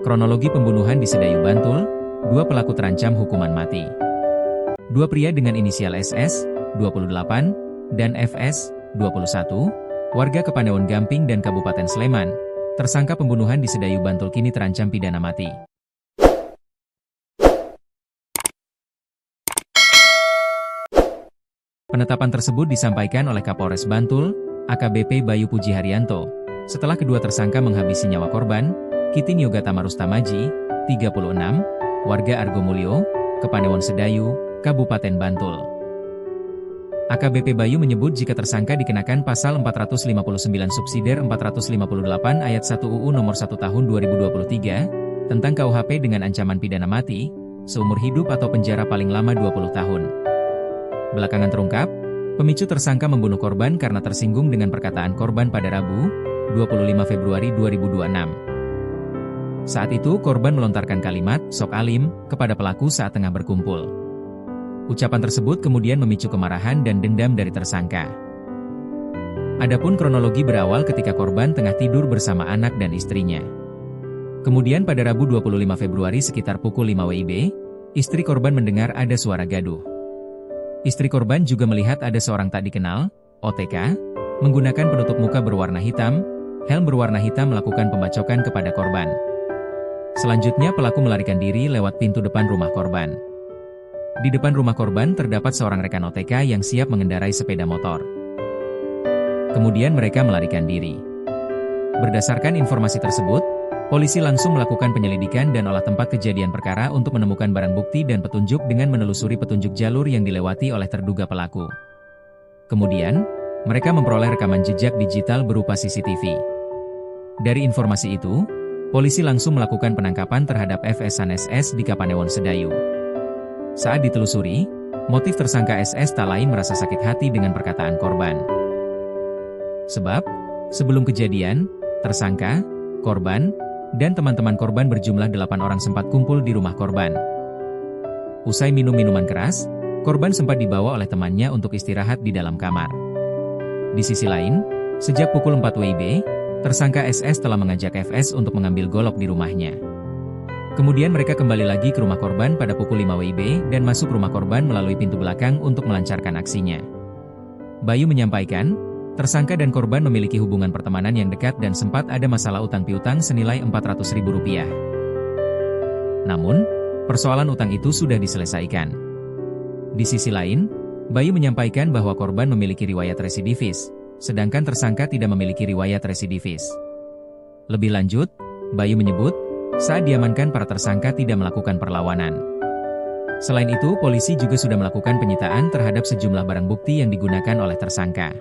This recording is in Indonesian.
Kronologi pembunuhan di Sedayu, Bantul, dua pelaku terancam hukuman mati. Dua pria dengan inisial SS, 28, dan FS, 21, warga Kepanewon Gamping dan Kabupaten Sleman, tersangka pembunuhan di Sedayu, Bantul kini terancam pidana mati. Penetapan tersebut disampaikan oleh Kapolres Bantul, AKBP Bayu Puji Haryanto, setelah kedua tersangka menghabisi nyawa korban, Kitin Yoga Tamarustamaji, 36, warga Argomulyo, Kepanewon Sedayu, Kabupaten Bantul. AKBP Bayu menyebut jika tersangka dikenakan pasal 459 subsidiar 458 ayat 1 UU nomor 1 tahun 2023, tentang KUHP dengan ancaman pidana mati, seumur hidup atau penjara paling lama 20 tahun. Belakangan terungkap, pemicu tersangka membunuh korban karena tersinggung dengan perkataan korban pada Rabu, 25 Februari 2026. Saat itu korban melontarkan kalimat, "Sok alim," kepada pelaku saat tengah berkumpul. Ucapan tersebut kemudian memicu kemarahan dan dendam dari tersangka. Adapun kronologi berawal ketika korban tengah tidur bersama anak dan istrinya. Kemudian pada Rabu 25 Februari sekitar pukul 5 WIB, istri korban mendengar ada suara gaduh. Istri korban juga melihat ada seorang tak dikenal, OTK, menggunakan penutup muka berwarna hitam, helm berwarna hitam melakukan pembacokan kepada korban. Selanjutnya pelaku melarikan diri lewat pintu depan rumah korban. Di depan rumah korban terdapat seorang rekan OTK yang siap mengendarai sepeda motor. Kemudian mereka melarikan diri. Berdasarkan informasi tersebut, polisi langsung melakukan penyelidikan dan olah tempat kejadian perkara untuk menemukan barang bukti dan petunjuk dengan menelusuri petunjuk jalur yang dilewati oleh terduga pelaku. Kemudian, mereka memperoleh rekaman jejak digital berupa CCTV. Dari informasi itu, polisi langsung melakukan penangkapan terhadap FS San SS di Kapanewon Sedayu. Saat ditelusuri, motif tersangka SS tak lain merasa sakit hati dengan perkataan korban. Sebab, sebelum kejadian, tersangka, korban, dan teman-teman korban berjumlah 8 orang sempat kumpul di rumah korban. Usai minum minuman keras, korban sempat dibawa oleh temannya untuk istirahat di dalam kamar. Di sisi lain, sejak pukul 4 WIB, tersangka SS telah mengajak FS untuk mengambil golok di rumahnya. Kemudian mereka kembali lagi ke rumah korban pada pukul 5 WIB dan masuk rumah korban melalui pintu belakang untuk melancarkan aksinya. Bayu menyampaikan, tersangka dan korban memiliki hubungan pertemanan yang dekat dan sempat ada masalah utang piutang senilai Rp400.000. Namun, persoalan utang itu sudah diselesaikan. Di sisi lain, Bayu menyampaikan bahwa korban memiliki riwayat residivis, sedangkan tersangka tidak memiliki riwayat residivis. Lebih lanjut, Bayu menyebut, saat diamankan para tersangka tidak melakukan perlawanan. Selain itu, polisi juga sudah melakukan penyitaan terhadap sejumlah barang bukti yang digunakan oleh tersangka.